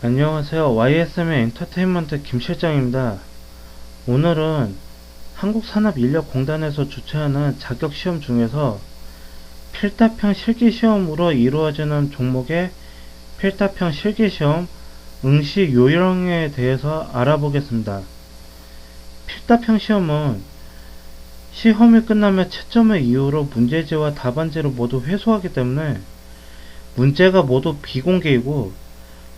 안녕하세요. YSM 엔터테인먼트 김실장입니다. 오늘은 한국산업인력공단에서 주최하는 자격시험 중에서 필답형 실기시험으로 이루어지는 종목의 필답형 실기시험 응시 요령에 대해서 알아보겠습니다. 필답형 시험은 시험이 끝나면 채점을 이유로 문제지와 답안지를 모두 회수하기 때문에 문제가 모두 비공개이고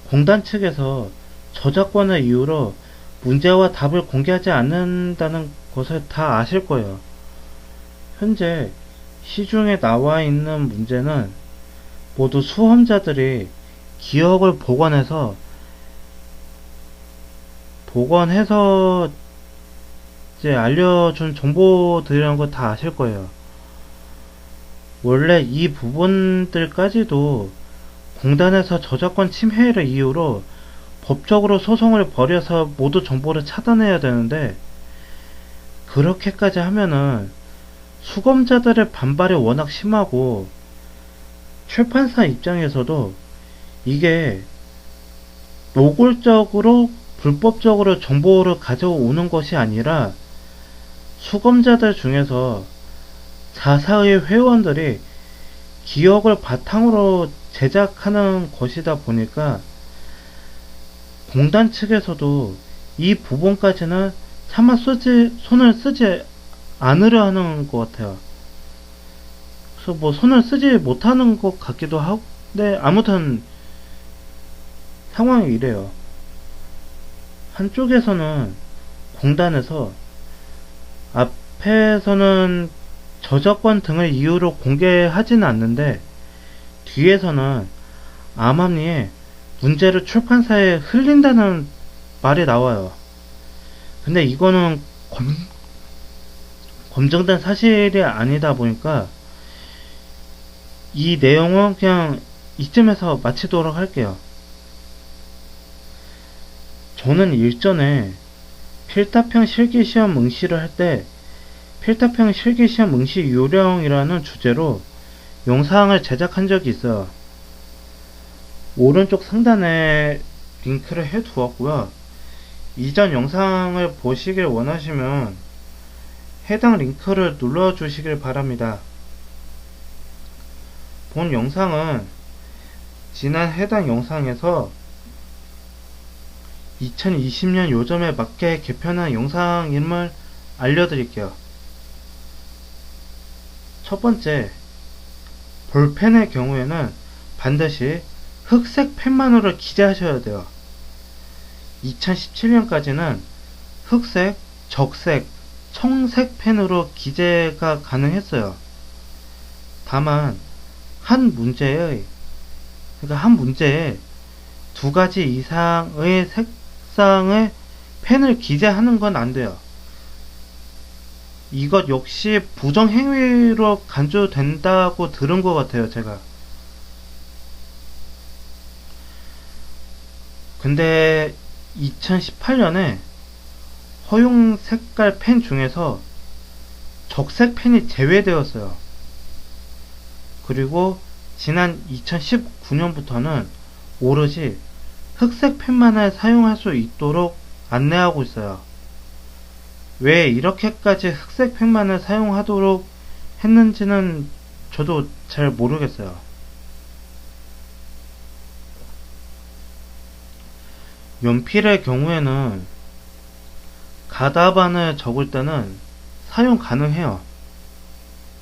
공단 측에서 저작권을 이유로 문제와 답을 공개하지 않는다는 것을 다 아실 거예요. 현재 시중에 나와 있는 문제는 모두 수험자들이 기억을 복원해서 이제 알려준 정보들이라는 거 다 아실 거예요. 원래 이 부분들까지도 공단에서 저작권 침해를 이유로 법적으로 소송을 벌여서 모두 정보를 차단해야 되는데, 그렇게까지 하면은 수검자들의 반발이 워낙 심하고 출판사 입장에서도 이게 노골적으로 불법적으로 정보를 가져오는 것이 아니라 수검자들 중에서 자사의 회원들이 기억을 바탕으로 제작하는 것이다 보니까 공단 측에서도 이 부분까지는 차마 손을 쓰지 않으려 하는 것 같아요. 그래서 뭐 손을 쓰지 못하는 것 같기도 하고, 네, 아무튼 상황이 이래요. 한쪽에서는 공단에서 앞에서는 저작권 등을 이유로 공개하지는 않는데 뒤에서는 암암리에 문제를 출판사에 흘린다는 말이 나와요. 근데 이거는 검증된 사실이 아니다 보니까 이 내용은 그냥 이쯤에서 마치도록 할게요. 저는 일전에 필답형 실기시험 응시를 할 때 필답형 실기시험 응시 요령이라는 주제로 영상을 제작한 적이 있어요. 오른쪽 상단에 링크를 해 두었고요. 이전 영상을 보시길 원하시면 해당 링크를 눌러 주시길 바랍니다. 본 영상은 지난 해당 영상에서 2020년 요점에 맞게 개편한 영상임을 알려드릴게요. 첫 번째, 볼펜의 경우에는 반드시 흑색 펜만으로 기재하셔야 돼요. 2017년까지는 흑색, 적색, 청색 펜으로 기재가 가능했어요. 다만 한 문제에 두 가지 이상의 색상의 펜을 기재하는 건 안 돼요. 이것 역시 부정행위로 간주된다고 들은 것 같아요, 제가. 근데 2018년에 허용 색깔 펜 중에서 적색 펜이 제외되었어요. 그리고 지난 2019년부터는 오롯이 흑색 펜만을 사용할 수 있도록 안내하고 있어요. 왜 이렇게까지 흑색 펜만을 사용하도록 했는지는 저도 잘 모르겠어요. 연필의 경우에는 가다반을 적을 때는 사용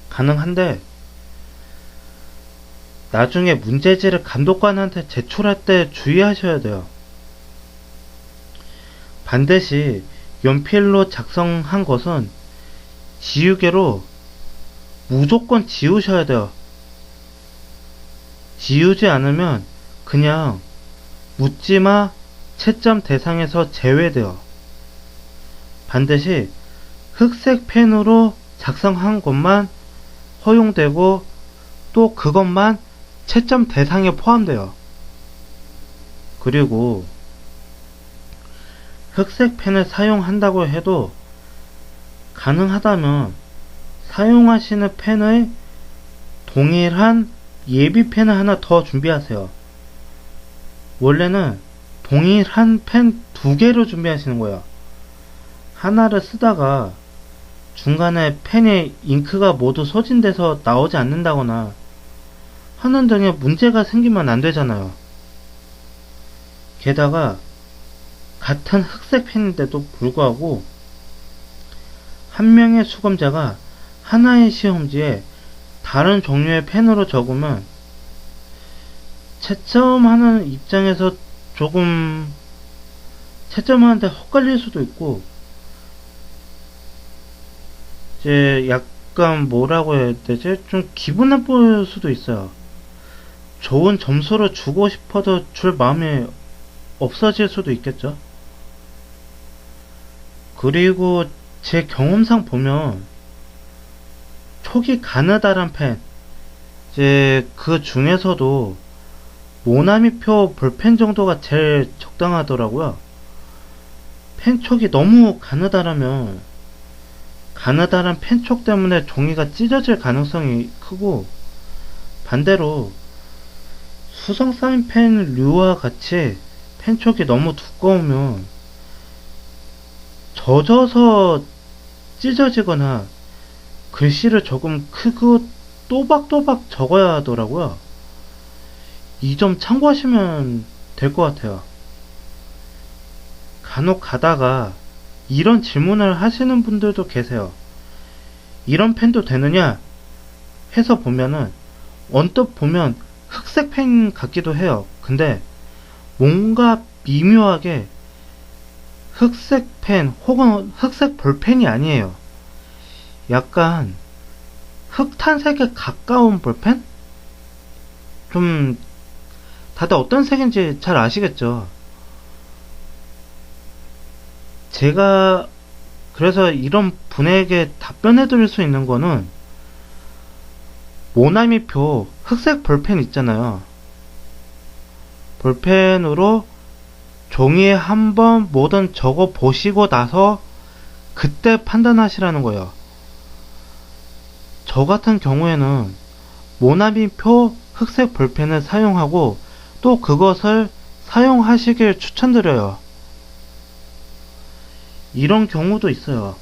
가능한데 나중에 문제지를 감독관한테 제출할 때 주의하셔야 돼요. 반드시 연필로 작성한 것은 지우개로 무조건 지우셔야 돼요. 지우지 않으면 그냥 묻지마 채점 대상에서 제외돼요. 반드시 흑색 펜으로 작성한 것만 허용되고 또 그것만 채점 대상에 포함돼요. 그리고 흑색 펜을 사용한다고 해도 가능하다면 사용하시는 펜의 동일한 예비 펜을 하나 더 준비하세요. 원래는 동일한 펜 두 개로 준비하시는 거예요. 하나를 쓰다가 중간에 펜에 잉크가 모두 소진돼서 나오지 않는다거나 하는 등의 문제가 생기면 안 되잖아요. 게다가 같은 흑색 펜인데도 불구하고 한 명의 수검자가 하나의 시험지에 다른 종류의 펜으로 적으면 채점하는 입장에서 조금 채점하는데 헛갈릴 수도 있고, 이제 약간 뭐라고 해야 되지? 좀 기분 나쁠 수도 있어요. 좋은 점수를 주고 싶어도 줄 마음이 없어질 수도 있겠죠. 그리고 제 경험상 보면 촉이 가느다란 펜, 이제 그 중에서도 모나미표 볼펜 정도가 제일 적당하더라고요. 펜촉이 너무 가느다라면 가느다란 펜촉 때문에 종이가 찢어질 가능성이 크고, 반대로 수성 사인펜류와 같이 펜촉이 너무 두꺼우면 젖어서 찢어지거나 글씨를 조금 크고 또박또박 적어야 하더라고요. 이 점 참고하시면 될 것 같아요. 간혹 가다가 이런 질문을 하시는 분들도 계세요. 이런 펜도 되느냐 해서 보면은 언뜻 보면 흑색 펜 같기도 해요. 근데 뭔가 미묘하게 흑색 펜 혹은 흑색 볼펜이 아니에요. 약간 흑탄색에 가까운 볼펜? 좀 다들 어떤 색인지 잘 아시겠죠? 제가 그래서 이런 분에게 답변해 드릴 수 있는 거는, 모나미표 흑색 볼펜 있잖아요. 볼펜으로 종이에 한번 뭐든 적어 보시고 나서 그때 판단하시라는 거예요. 저 같은 경우에는 모나미표 흑색 볼펜을 사용하고 또 그것을 사용하시길 추천드려요. 이런 경우도 있어요.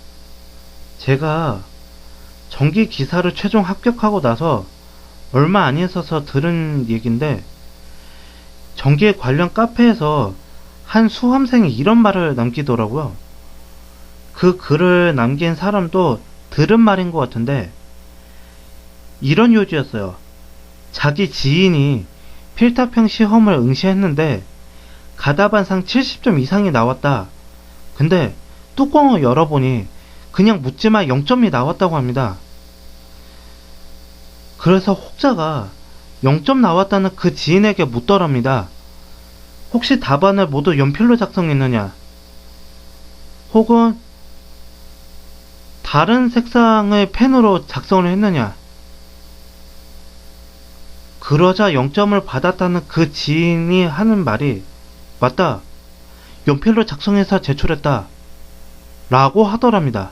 제가 전기 기사를 최종 합격하고 나서 얼마 안 있어서 들은 얘긴데, 전기에 관련 카페에서 한 수험생이 이런 말을 남기더라고요. 그 글을 남긴 사람도 들은 말인 것 같은데, 이런 요지였어요. 자기 지인이 필타평 시험을 응시했는데 가다반상 70점 이상이 나왔다. 근데 뚜껑을 열어보니 그냥 묻지마 0점이 나왔다고 합니다. 그래서 혹자가 0점 나왔다는 그 지인에게 묻더랍니다. 혹시 답안을 모두 연필로 작성했느냐? 혹은 다른 색상의 펜으로 작성을 했느냐? 그러자 0점을 받았다는 그 지인이 하는 말이, 맞다, 연필로 작성해서 제출했다 라고 하더랍니다.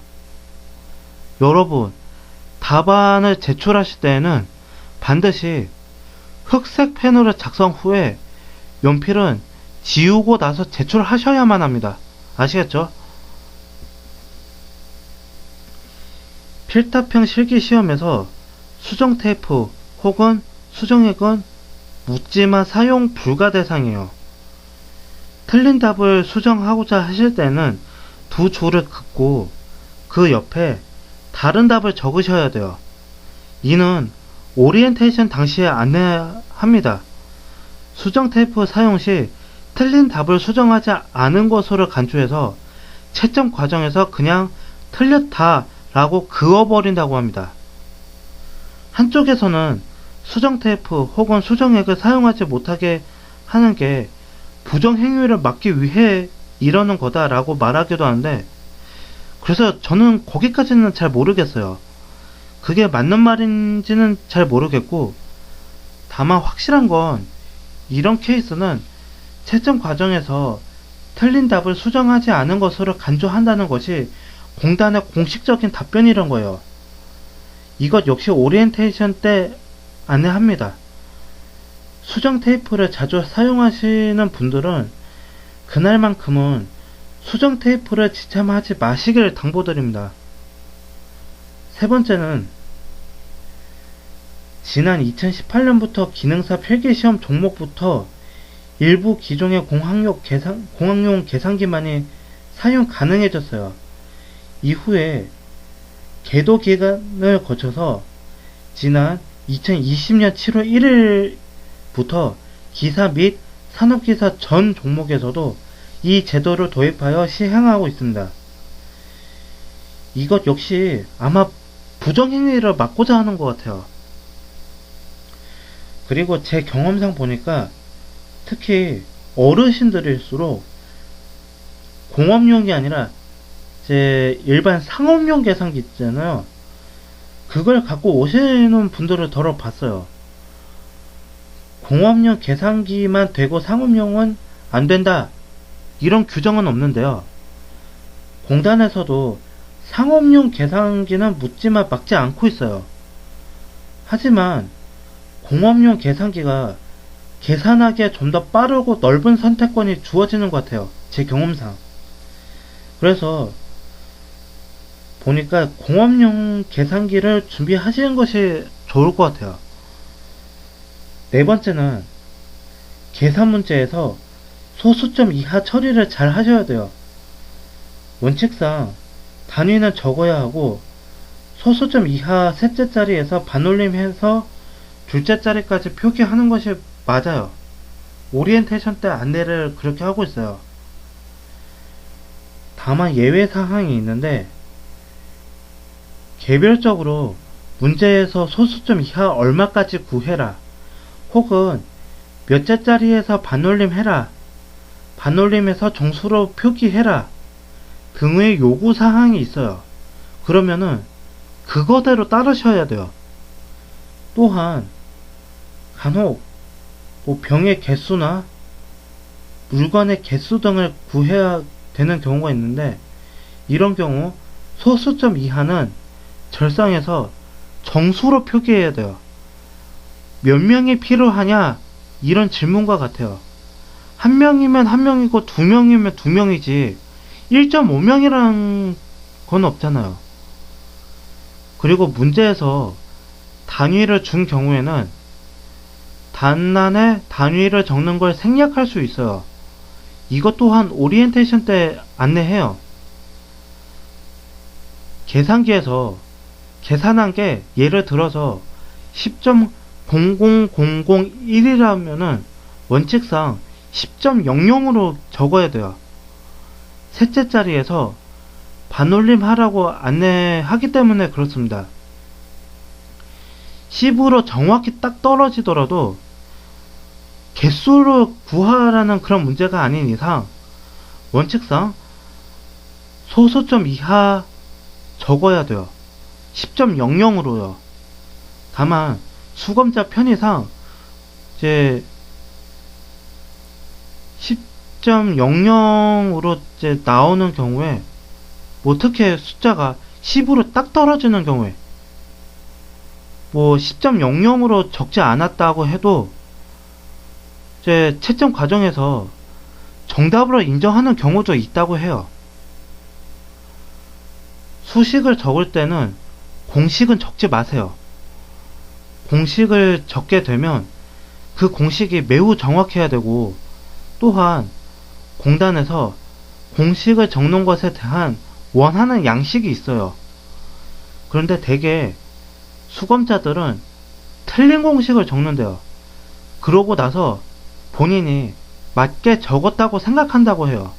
여러분, 답안을 제출하실 때에는 반드시 흑색 펜으로 작성 후에 연필은 지우고 나서 제출하셔야만 합니다. 아시겠죠? 필타평 실기시험에서 수정 테이프 혹은 수정액은 묻지마 사용 불가 대상이에요. 틀린 답을 수정하고자 하실 때는 두 줄을 긋고 그 옆에 다른 답을 적으셔야 돼요. 이는 오리엔테이션 당시에 안내합니다. 수정 테이프 사용 시 틀린 답을 수정하지 않은 것으로 간주해서 채점 과정에서 그냥 틀렸다 라고 그어버린다고 합니다. 한쪽에서는 수정 테이프 혹은 수정액을 사용하지 못하게 하는 게 부정행위를 막기 위해 이러는 거다 라고 말하기도 하는데, 그래서 저는 거기까지는 잘 모르겠어요. 그게 맞는 말인지는 잘 모르겠고, 다만 확실한 건 이런 케이스는 채점 과정에서 틀린 답을 수정하지 않은 것으로 간주한다는 것이 공단의 공식적인 답변이란 거예요. 이것 역시 오리엔테이션 때 안내합니다. 수정 테이프를 자주 사용하시는 분들은 그날만큼은 수정 테이프를 지참하지 마시길 당부드립니다. 세 번째는 지난 2018년부터 기능사 필기시험 종목부터 일부 기종의 공학용 계산기만이 사용 가능해졌어요. 이후에 계도 기간을 거쳐서 지난 2020년 7월 1일부터 기사 및 산업기사 전 종목에서도 이 제도를 도입하여 시행하고 있습니다. 이것 역시 아마 부정행위를 막고자 하는 것 같아요. 그리고 제 경험상 보니까 특히 어르신들일수록 공업용이 아니라 제 일반 상업용 계산기 있잖아요. 그걸 갖고 오시는 분들을 덜어 봤어요. 공업용 계산기만 되고 상업용은 안 된다, 이런 규정은 없는데요. 공단에서도 상업용 계산기는 묻지마 막지 않고 있어요. 하지만 공업용 계산기가 계산하기에 좀 더 빠르고 넓은 선택권이 주어지는 것 같아요. 제 경험상. 그래서 보니까 공업용 계산기를 준비하시는 것이 좋을 것 같아요. 네 번째는 계산 문제에서 소수점 이하 처리를 잘 하셔야 돼요. 원칙상 단위는 적어야 하고 소수점 이하 셋째 자리에서 반올림해서 둘째 자리까지 표기하는 것이 맞아요. 오리엔테이션 때 안내를 그렇게 하고 있어요. 다만 예외 사항이 있는데 개별적으로 문제에서 소수점 이하 얼마까지 구해라, 혹은 몇째 자리에서 반올림 해라, 반올림해서 정수로 표기해라 등의 요구 사항이 있어요. 그러면은 그거대로 따르셔야 돼요. 또한 간혹 병의 개수나 물건의 개수 등을 구해야 되는 경우가 있는데, 이런 경우 소수점 이하는 절상해서 정수로 표기해야 돼요. 몇 명이 필요하냐, 이런 질문과 같아요. 한 명이면 한 명이고 두 명이면 두 명이지 1.5명이라는 건 없잖아요. 그리고 문제에서 단위를 준 경우에는 단란에 단위를 적는 걸 생략할 수 있어요. 이것 또한 오리엔테이션 때 안내해요. 계산기에서 계산한 게 예를 들어서 10.00001이라면은 원칙상 10.00으로 적어야 돼요. 셋째 자리에서 반올림 하라고 안내하기 때문에 그렇습니다. 10으로 정확히 딱 떨어지더라도 개수로 구하라는 그런 문제가 아닌 이상 원칙상 소수점 이하 적어야 돼요. 10.00으로요. 다만 수검자 편의상 이제 10.00으로 이제 나오는 경우에 특히 숫자가 10으로 딱 떨어지는 경우에 10.00으로 적지 않았다고 해도 이제 채점 과정에서 정답으로 인정하는 경우도 있다고 해요. 수식을 적을 때는 공식은 적지 마세요. 공식을 적게 되면 그 공식이 매우 정확해야 되고, 또한 공단에서 공식을 적는 것에 대한 원하는 양식이 있어요. 그런데 대개 수검자들은 틀린 공식을 적는데요. 그러고 나서 본인이 맞게 적었다고 생각한다고 해요.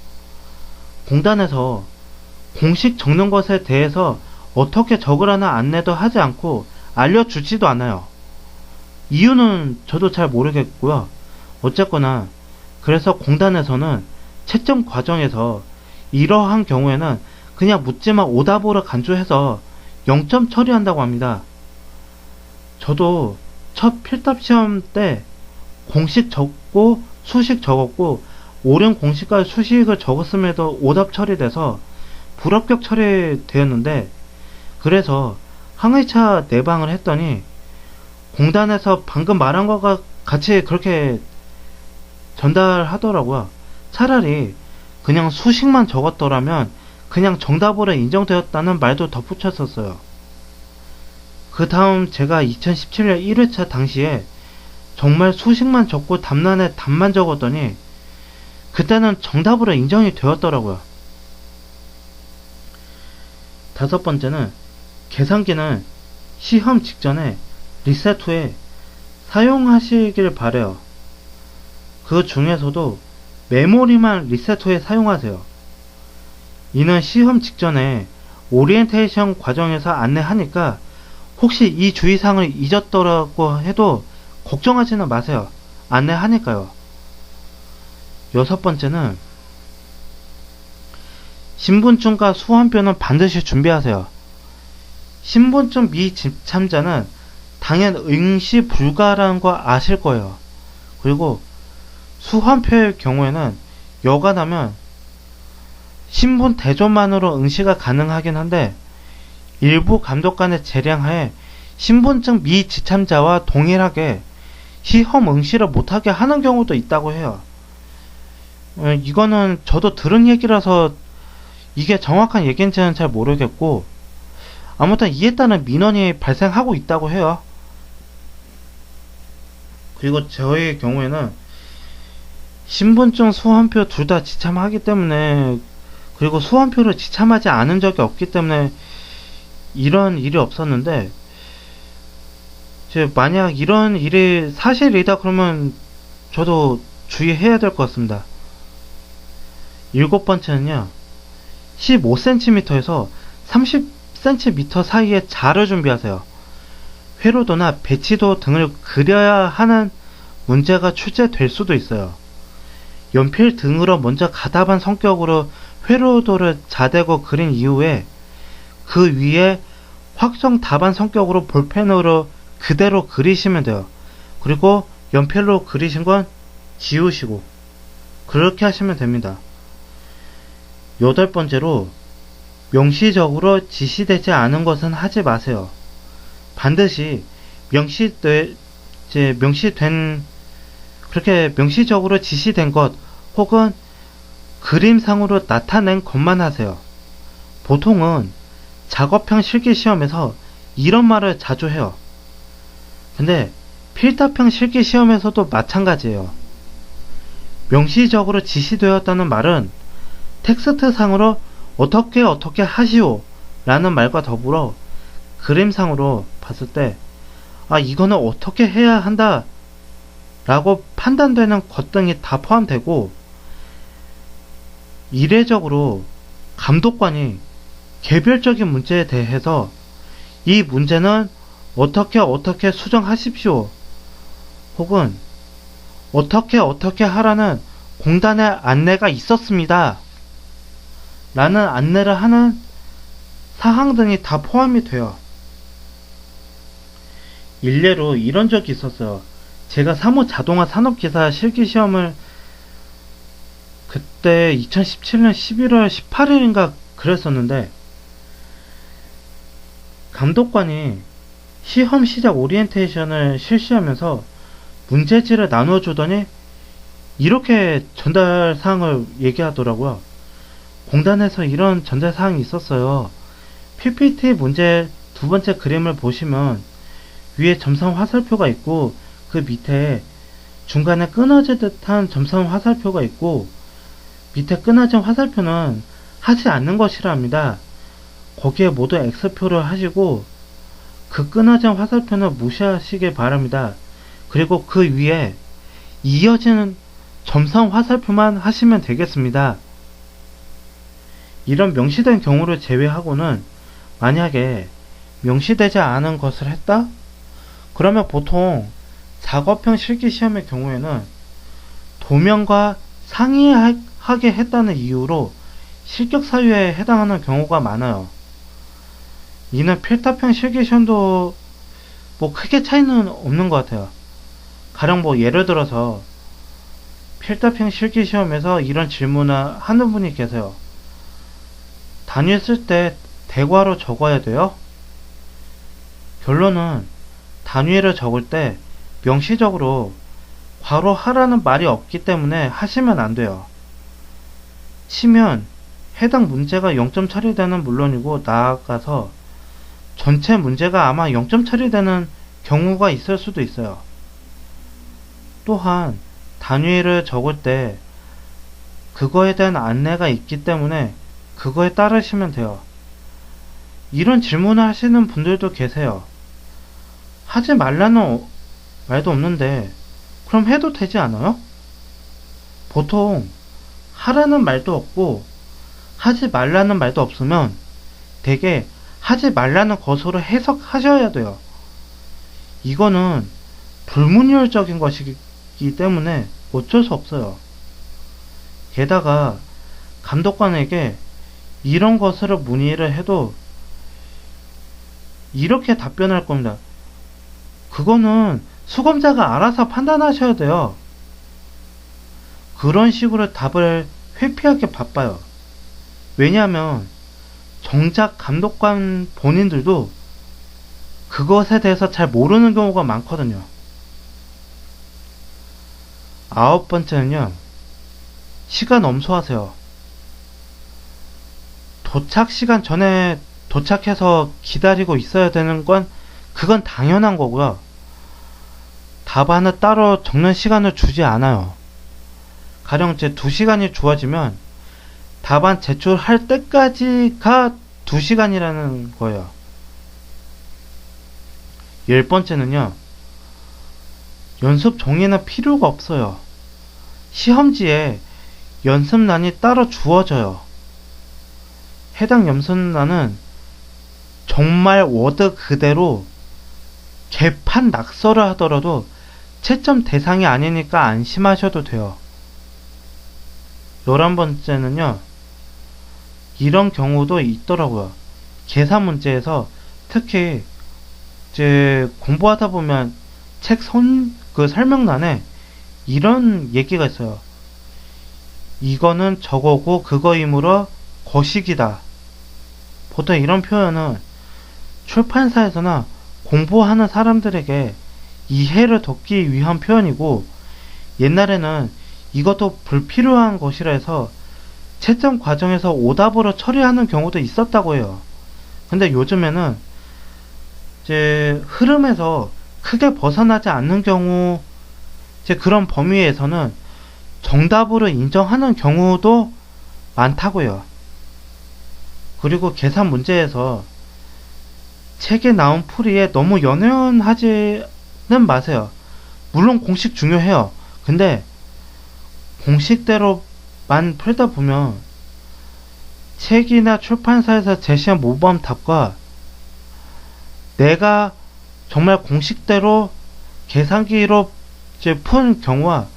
공단에서 공식 적는 것에 대해서 어떻게 적으라는 안내도 하지 않고 알려주지도 않아요. 이유는 저도 잘 모르겠고요. 어쨌거나 그래서 공단에서는 채점 과정에서 이러한 경우에는 그냥 묻지마 오답으로 간주해서 0점 처리한다고 합니다. 저도 첫 필답 시험 때 공식 적고 수식 적었고 옳은 공식과 수식을 적었음에도 오답 처리돼서 불합격 처리되었는데, 그래서 항의차 내방을 했더니 공단에서 방금 말한 것과 같이 그렇게 전달하더라고요. 차라리 그냥 수식만 적었더라면 그냥 정답으로 인정되었다는 말도 덧붙였었어요. 그 다음 제가 2017년 1회차 당시에 정말 수식만 적고 답란에 답만 적었더니 그때는 정답으로 인정이 되었더라고요. 다섯 번째는 계산기는 시험 직전에 리셋 후에 사용하시길 바래요. 그 중에서도 메모리만 리셋 후에 사용하세요. 이는 시험 직전에 오리엔테이션 과정에서 안내하니까 혹시 이 주의사항을 잊었더라고 해도 걱정하지는 마세요. 안내하니까요. 여섯 번째는 신분증과 수험표는 반드시 준비하세요. 신분증 미집참자는 당연 응시 불가라는 거 아실 거예요. 그리고 수험표의 경우에는 여간하면 신분 대조만으로 응시가 가능하긴 한데 일부 감독관의 재량하에 신분증 미지참자와 동일하게 시험 응시를 못하게 하는 경우도 있다고 해요. 이거는 저도 들은 얘기라서 이게 정확한 얘기인지는 잘 모르겠고 아무튼 이에 따른 민원이 발생하고 있다고 해요. 그리고 저의 경우에는 신분증 수험표 둘 다 지참하기 때문에 그리고 수험표를 지참하지 않은 적이 없기 때문에 이런 일이 없었는데 만약 이런 일이 사실이다 그러면 저도 주의해야 될 것 같습니다. 일곱 번째는요. 15cm에서 30cm 사이에 자를 준비하세요. 회로도나 배치도 등을 그려야 하는 문제가 출제될 수도 있어요. 연필 등으로 먼저 가답한 성격으로 회로도를 자대고 그린 이후에 그 위에 확정 답안 성격으로 볼펜으로 그대로 그리시면 돼요. 그리고 연필로 그리신 건 지우시고 그렇게 하시면 됩니다. 여덟 번째로 명시적으로 지시되지 않은 것은 하지 마세요. 반드시 그렇게 명시적으로 지시된 것 혹은 그림상으로 나타낸 것만 하세요. 보통은 작업형 실기시험에서 이런 말을 자주 해요. 근데 필답형 실기시험에서도 마찬가지예요. 명시적으로 지시되었다는 말은 텍스트상으로 어떻게 하시오 라는 말과 더불어 그림상으로 봤을 때 이거는 어떻게 해야 한다 라고 판단되는 것 등이 다 포함되고 이례적으로 감독관이 개별적인 문제에 대해서 이 문제는 어떻게 수정하십시오 혹은 어떻게 하라는 공단의 안내가 있었습니다 라는 안내를 하는 사항 등이 다 포함이 돼요. 일례로 이런 적이 있었어요. 제가 사무 자동화 산업기사 실기시험을 그때 2017년 11월 18일인가 그랬었는데 감독관이 시험 시작 오리엔테이션을 실시하면서 문제지를 나눠주더니 이렇게 전달사항을 얘기하더라고요. 공단에서 이런 전달사항이 있었어요. PPT 문제 두 번째 그림을 보시면 위에 점선 화살표가 있고 그 밑에 중간에 끊어질 듯한 점선 화살표가 있고 밑에 끊어진 화살표는 하지 않는 것이라 합니다. 거기에 모두 X표를 하시고 그 끊어진 화살표는 무시하시길 바랍니다. 그리고 그 위에 이어지는 점선 화살표만 하시면 되겠습니다. 이런 명시된 경우를 제외하고는 만약에 명시되지 않은 것을 했다? 그러면 보통 작업형 실기시험의 경우에는 도면과 상이하게 했다는 이유로 실격사유에 해당하는 경우가 많아요. 이는 필답형 실기시험도 크게 차이는 없는 것 같아요. 가령 예를 들어서 필답형 실기시험에서 이런 질문을 하는 분이 계세요. 단위 쓸 때 대괄호 적어야 돼요? 결론은 단위를 적을 때 명시적으로 괄호 하라는 말이 없기 때문에 하시면 안 돼요. 치면 해당 문제가 0점 처리되는 물론이고 나아가서 전체 문제가 아마 0점 처리되는 경우가 있을 수도 있어요. 또한 단위를 적을 때 그거에 대한 안내가 있기 때문에 그거에 따르시면 돼요. 이런 질문을 하시는 분들도 계세요. 하지 말라는 말도 없는데 그럼 해도 되지 않아요? 보통 하라는 말도 없고 하지 말라는 말도 없으면 되게 하지 말라는 것으로 해석하셔야 돼요. 이거는 불문율적인 것이기 때문에 어쩔 수 없어요. 게다가 감독관에게 이런 것으로 문의를 해도 이렇게 답변할 겁니다. 그거는 수검자가 알아서 판단하셔야 돼요. 그런 식으로 답을 회피하기 바빠요. 왜냐하면 정작 감독관 본인들도 그것에 대해서 잘 모르는 경우가 많거든요. 9번째는요. 시간 엄수하세요. 도착 시간 전에 도착해서 기다리고 있어야 되는 건 그건 당연한 거고요. 답안을 따로 적는 시간을 주지 않아요. 가령 이제 2시간이 주어지면 답안 제출할 때까지가 2시간이라는 거예요. 10번째는요. 연습 종이는 필요가 없어요. 시험지에 연습란이 따로 주어져요. 해당 연습란은 정말 워드 그대로 개판 낙서를 하더라도 채점 대상이 아니니까 안심하셔도 돼요. 11번째는요. 이런 경우도 있더라고요. 계산 문제에서 특히 이제 공부하다 보면 책 그 설명란에 이런 얘기가 있어요. 이거는 저거고 그거이므로 거식이다. 보통 이런 표현은 출판사에서나 공부하는 사람들에게 이해를 돕기 위한 표현이고, 옛날에는 이것도 불필요한 것이라 해서 채점 과정에서 오답으로 처리하는 경우도 있었다고 해요. 근데 요즘에는 이제 흐름에서 크게 벗어나지 않는 경우, 이제 그런 범위에서는 정답으로 인정하는 경우도 많다고요. 그리고 계산 문제에서 책에 나온 풀이에 너무 연연하지는 마세요. 물론 공식 중요해요. 근데 공식대로만 풀다 보면 책이나 출판사에서 제시한 모범 답과 내가 정말 공식대로 계산기로 이제 푼 경우와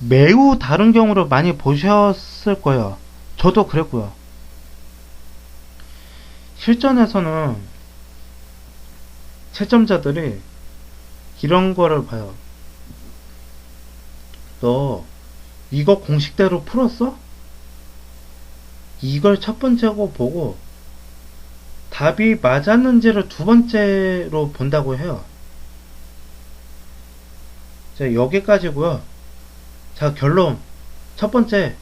매우 다른 경우를 많이 보셨을 거예요. 저도 그랬고요. 실전에서는 채점자들이 이런 거를 봐요. 너 이거 공식대로 풀었어? 이걸 첫 번째고 보고 답이 맞았는지를 두 번째로 본다고 해요. 자, 여기까지고요. 자, 결론. 첫 번째,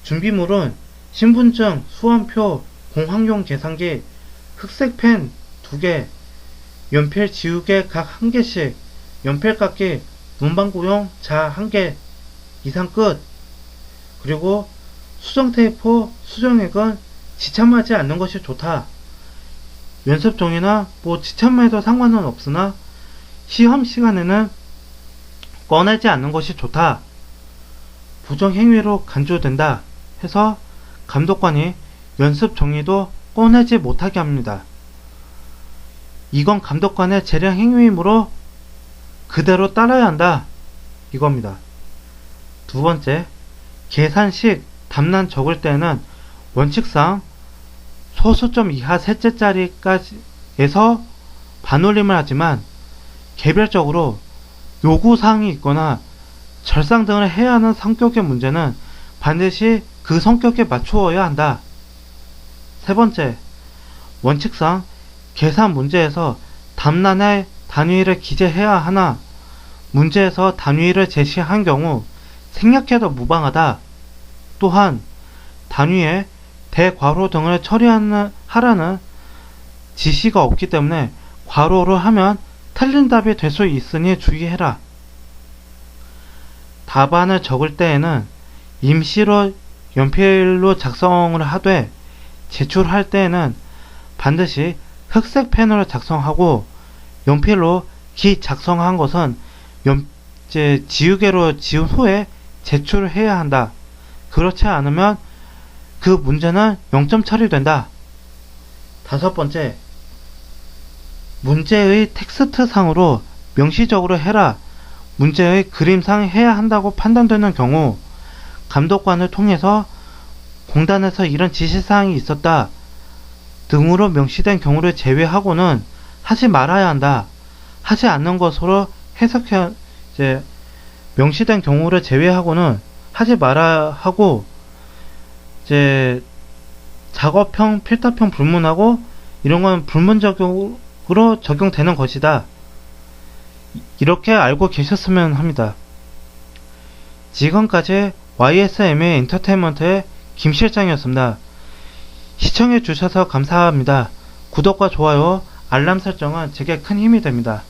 준비물은 신분증, 수험표, 공학용 계산기, 흑색펜 2개, 연필 지우개 각 1개씩, 연필깎이, 문방구용 자 1개 이상 끝. 그리고 수정 테이프, 수정액은 지참하지 않는 것이 좋다. 연습 종이나 지참해도 상관은 없으나 시험 시간에는 꺼내지 않는 것이 좋다. 부정행위로 간주된다 해서 감독관이 연습 종이도 꺼내지 못하게 합니다. 이건 감독관의 재량 행위이므로 그대로 따라야 한다. 이겁니다. 두 번째, 계산식 답란 적을 때는 원칙상 소수점 이하 셋째 자리까지에서 반올림을 하지만 개별적으로 요구사항이 있거나 절상 등을 해야 하는 성격의 문제는 반드시 그 성격에 맞추어야 한다. 세 번째, 원칙상 계산 문제에서 답란에 단위를 기재해야 하나 문제에서 단위를 제시한 경우 생략해도 무방하다. 또한 단위에 대괄호 등을 처리하라는 지시가 없기 때문에 괄호로 하면 틀린 답이 될 수 있으니 주의해라. 답안을 적을 때에는 임시로 연필로 작성을 하되 제출할 때에는 반드시 흑색 펜으로 작성하고 연필로 기 작성한 것은 지우개로 지운 후에 제출을 해야 한다. 그렇지 않으면 그 문제는 0점 처리된다. 5번째, 문제의 텍스트 상으로 명시적으로 해라. 문제의 그림상 해야 한다고 판단되는 경우 감독관을 통해서 공단에서 이런 지시사항이 있었다 등으로 명시된 경우를 제외하고는 하지 말아야 한다. 하지 않는 것으로 해석해 명시된 경우를 제외하고는 하지 말아야 하고 작업형, 필터형 불문하고 이런 건 불문적으로 적용되는 것이다. 이렇게 알고 계셨으면 합니다. 지금까지 YSMA 엔터테인먼트의 김 실장이었습니다. 시청해 주셔서 감사합니다. 구독과 좋아요, 알람 설정은 제게 큰 힘이 됩니다.